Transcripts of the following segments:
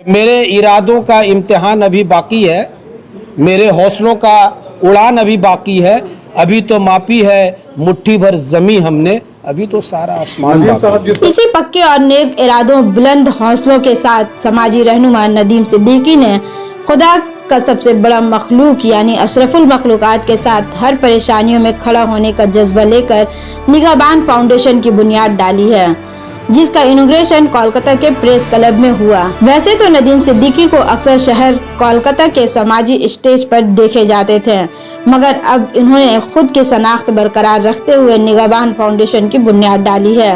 मेरे इरादों का इम्तिहान अभी बाकी है, मेरे हौसलों का उड़ान अभी बाकी है। अभी तो मापी है मुट्ठी भर जमी हमने, अभी तो सारा आसमान बाकी है। इसी पक्के और नेक इरादों, बुलंद हौसलों के साथ समाजी रहनुमा नदीम सिद्दीकी ने खुदा का सबसे बड़ा मखलूक यानी अशरफुल मखलूकात के साथ हर परेशानियों में खड़ा होने का जज्बा लेकर निगाहबान फाउंडेशन की बुनियाद डाली है, जिसका इनॉग्रेशन कोलकाता के प्रेस क्लब में हुआ। वैसे तो नदीम सिद्दीकी को अक्सर शहर कोलकाता के समाजी स्टेज पर देखे जाते थे, मगर अब इन्होंने खुद की शनाख्त बरकरार रखते हुए निगाहबान फाउंडेशन की बुनियाद डाली है।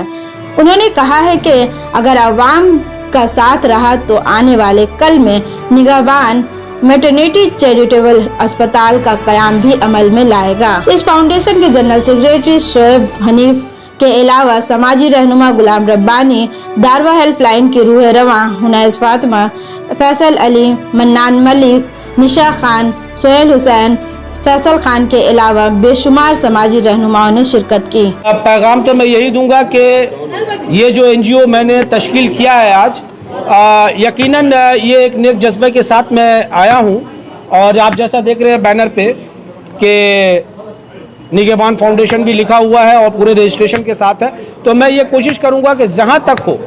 उन्होंने कहा है कि अगर आवाम का साथ रहा तो आने वाले कल में निगाहबान मैटरनिटी चैरिटेबल अस्पताल का कयाम भी अमल में लाएगा। इस फाउंडेशन के जनरल सेक्रेटरी शोएब हनीफ के अलावा समाजी रहनुमा गुलाम रब्बानी, दारवा हेल्पलाइन की रूह रवां हुनैस फातिमा, फैसल अली, मन्नान मलिक, निशा खान, सोहेल हुसैन, फैसल खान के अलावा बेशुमार समाजी रहनुमाओं ने शिरकत की। पैगाम तो मैं यही दूंगा कि ये जो एनजीओ मैंने तश्कील किया है आज, यकीनन ये एक नेक जज्बे के साथ मैं आया हूँ, और आप जैसा देख रहे हैं बैनर पे कि निगहबान फाउंडेशन भी लिखा हुआ है और पूरे रजिस्ट्रेशन के साथ है। तो मैं ये कोशिश करूँगा कि जहाँ तक हो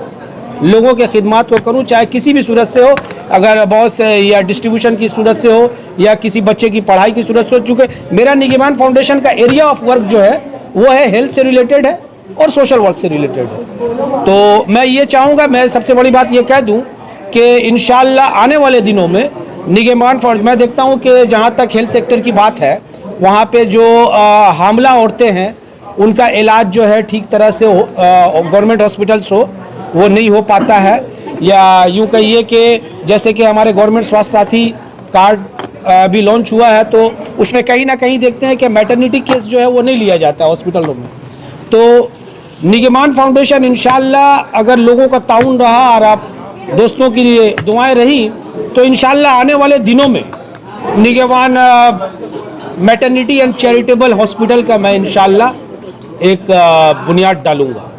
लोगों के खिदमात को करूँ, चाहे किसी भी सूरत से हो, अगर बहुत से या डिस्ट्रीब्यूशन की सूरत से हो या किसी बच्चे की पढ़ाई की सूरत से हो। चूँकि मेरा निगहबान फाउंडेशन का एरिया ऑफ वर्क जो है वो है हेल्थ से रिलेटेड है और सोशल वर्क से रिलेटेड है। तो मैं ये चाहूँगा, मैं सबसे बड़ी बात ये कह दूँ कि इंशाअल्लाह आने वाले दिनों में निगहबान फाउंडेशन, मैं देखता हूँ कि जहाँ तक हेल्थ सेक्टर की बात है, वहाँ पे जो हामला औरतें हैं उनका इलाज जो है ठीक तरह से गवर्नमेंट हॉस्पिटल्स हो वो नहीं हो पाता है, या यूँ कहिए कि जैसे कि हमारे गवर्नमेंट स्वास्थ्य साथी कार्ड भी लॉन्च हुआ है, तो उसमें कहीं ना कहीं देखते हैं कि मैटरनिटी केस जो है वो नहीं लिया जाता है हॉस्पिटलों में। तो निगहबान फाउंडेशन इंशाअल्लाह अगर लोगों का ताउन रहा और आप दोस्तों की दुआएं रही तो इंशाअल्लाह आने वाले दिनों में निगहबान मैटरनिटी एंड चैरिटेबल हॉस्पिटल का मैं इंशाअल्लाह एक बुनियाद डालूंगा।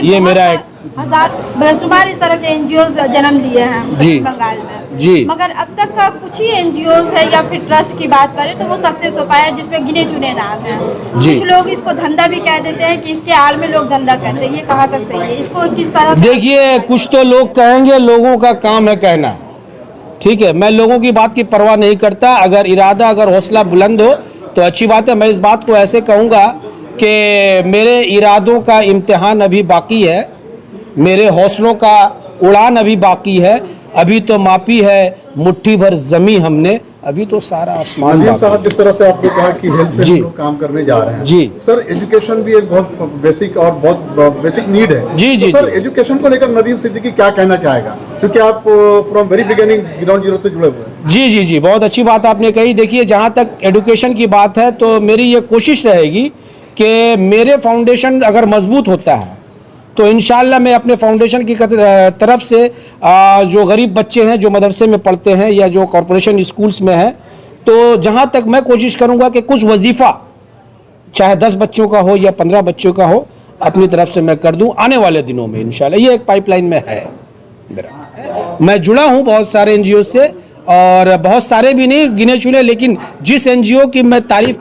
ये मेरा एक हजार बेशुमार इस तरह के एनजीओज जन्म लिए हैं जी बंगाल में जी, मगर अब तक का कुछ ही एनजीओज है या फिर ट्रस्ट की बात करें तो वो सक्सेस हो पाया, जिसमें गिने चुने नाम हैं। कुछ लोग इसको धंधा भी कह देते हैं कि इसके आड़ में लोग धंधा करते हैं, ये कहाँ तक सही है? इसको किस तरह? देखिए, कुछ तो लोग कहेंगे, लोगों का काम है कहना, ठीक है। मैं लोगों की बात की परवाह नहीं करता। अगर इरादा, अगर हौसला बुलंद हो तो अच्छी बात है। मैं इस बात को ऐसे कहूँगा कि मेरे इरादों का इम्तिहान अभी बाकी है, मेरे हौसलों का उड़ान अभी बाकी है। अभी तो मापी है मुट्ठी भर जमी हमने, अभी तो सारा आसमान बाकी है। साहब, जिस तरह से आपने कहा कि हेल्थ पे हम लोग काम करने जा रहे हैं जी सर, एजुकेशन भी एक बहुत बेसिक और बहुत बेसिक नीड है जी जी। तो सर, एजुकेशन को लेकर नदीम सिद्दीकी क्या कहना चाहेगा, क्योंकि आप from very beginning ground zero से जुड़े हुए हैं? जी जी जी, बहुत अच्छी बात आपने कही। देखिए, जहाँ तक एजुकेशन की बात है तो मेरी ये कोशिश रहेगी कि मेरे फाउंडेशन अगर मजबूत होता है तो इंशाअल्लाह मैं अपने फाउंडेशन की तरफ से जो गरीब बच्चे हैं जो मदरसे में पढ़ते हैं या जो कॉरपोरेशन स्कूल्स में हैं, तो जहाँ तक मैं कोशिश करूँगा कि कुछ वजीफ़ा चाहे 10 बच्चों का हो या 15 बच्चों का हो, अपनी तरफ से मैं कर दूँ आने वाले दिनों में इंशाअल्लाह। ये एक पाइपलाइन में है मेरा। मैं जुड़ा हूँ बहुत सारे एनजीओ से, और बहुत सारे भी नहीं गिने चुने, लेकिन जिस एनजीओ की मैं तारीफ़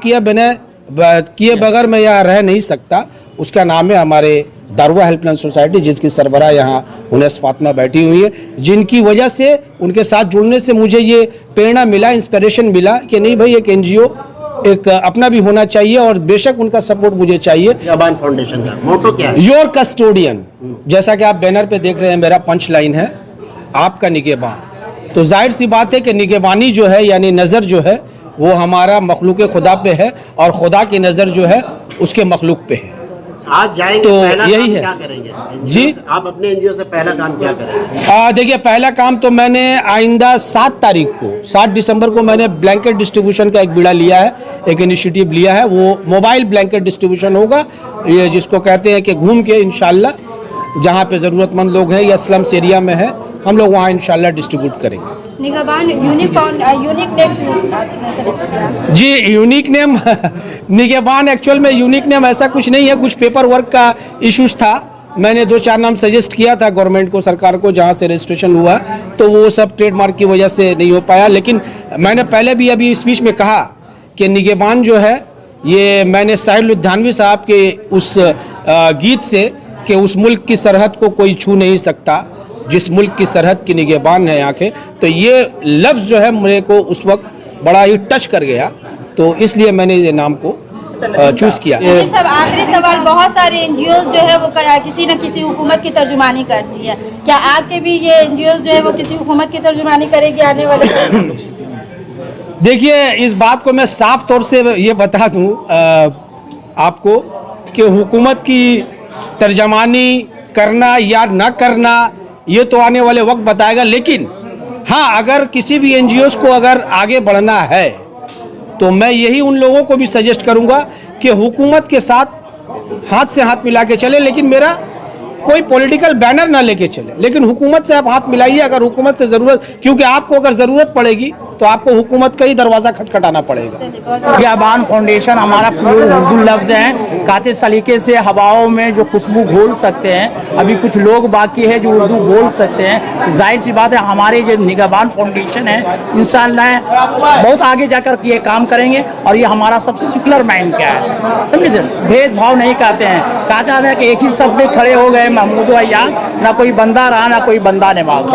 किए बगैर मैं यहाँ रह नहीं सकता, उसका नाम है हमारे दारवा हेल्पलाइन सोसाइटी, जिसकी सरबराह यहाँ हुनैस फातिमा बैठी हुई है, जिनकी वजह से, उनके साथ जुड़ने से मुझे ये प्रेरणा मिला, इंस्पिरेशन मिला कि नहीं भाई, एक एनजीओ एक अपना भी होना चाहिए, और बेशक उनका सपोर्ट मुझे चाहिए। निगहबान फाउंडेशन का मोटो क्या है? Your custodian. जैसा कि आप बैनर पे देख रहे हैं, मेरा पंच लाइन है आपका निगहबान। तो जाहिर सी बात है कि निगहबानी जो है यानी नज़र जो है वो हमारा मखलूक खुदा पे है, और खुदा की नज़र जो है उसके मखलूक पे है। आज जाएंगे तो पहला यही काम है। क्या करेंगे जी, आप अपने एनजीओ से पहला काम क्या करेंगे? देखिए, पहला काम तो मैंने आइंदा 7 तारीख को, 7 दिसंबर को मैंने ब्लैंकेट डिस्ट्रीब्यूशन का एक बीड़ा लिया है, एक इनिशिएटिव लिया है। वो मोबाइल ब्लैंकेट डिस्ट्रीब्यूशन होगा, ये जिसको कहते हैं कि घूम के इंशाअल्लाह जहाँ पे ज़रूरतमंद लोग हैं या स्लम्स एरिया में है, हम लोग वहाँ इंशाअल्लाह डिस्ट्रीब्यूट करेंगे। निगहबान यूनिक नेम जी, यूनिक नेम निगहबान एक्चुअल में यूनिक नेम ऐसा कुछ नहीं है, कुछ पेपर वर्क का इश्यूज था मैंने 2-4 नाम सजेस्ट किया था गवर्नमेंट को, सरकार को, जहाँ से रजिस्ट्रेशन हुआ, तो वो सब ट्रेडमार्क की वजह से नहीं हो पाया। लेकिन मैंने पहले भी अभी स्पीच में कहा कि निगहबान जो है, ये मैंने साहिर लुधियानवी साहब के उस गीत से कि उस मुल्क की सरहद को कोई छू नहीं सकता जिस मुल्क की सरहद की निगहबान है आंखें, तो ये लफ्ज़ जो है मेरे को उस वक्त बड़ा ही टच कर गया, तो इसलिए मैंने ये नाम को चूज किया। सब आखिरी सवाल, बहुत सारे एनजीओ जो है वो किसी न किसी हुकूमत की तर्जुमानी करती है, क्या आपके भी ये एनजीओ जो है वो किसी हुकूमत की तर्जुमानी करेगी आने वाले? देखिए, इस बात को मैं साफ तौर से ये बता दूं आपको कि हुकूमत की तर्जमानी करना या ना करना ये तो आने वाले वक्त बताएगा। लेकिन हाँ, अगर किसी भी एनजीओज़ को अगर आगे बढ़ना है तो मैं यही उन लोगों को भी सजेस्ट करूंगा कि हुकूमत के साथ हाथ से हाथ मिला के चले, लेकिन मेरा कोई पॉलिटिकल बैनर ना लेके चले, लेकिन हुकूमत से आप हाथ मिलाइए। अगर हुकूमत से ज़रूरत, क्योंकि आपको अगर ज़रूरत पड़ेगी तो आपको हुकूमत का ही दरवाज़ा खटखटाना पड़ेगा। निगहबान फाउंडेशन हमारा प्योर उर्दू लफ्ज़ है, काते सलीके से हवाओं में जो खुशबू घोल सकते हैं। अभी कुछ लोग बाकी है जो उर्दू बोल सकते हैं। जाहिर सी बात है हमारे जो निगहबान फाउंडेशन है इंशाअल्लाह बहुत आगे जाकर ये काम करेंगे। और ये हमारा सब सेकुलर माइंड का है, समझे, भेदभाव नहीं करते हैं। कहा जाता है कि एक ही सब में खड़े हो गए महमूद अय्याज, ना कोई बंदा रहा ना कोई बंदा नवाज।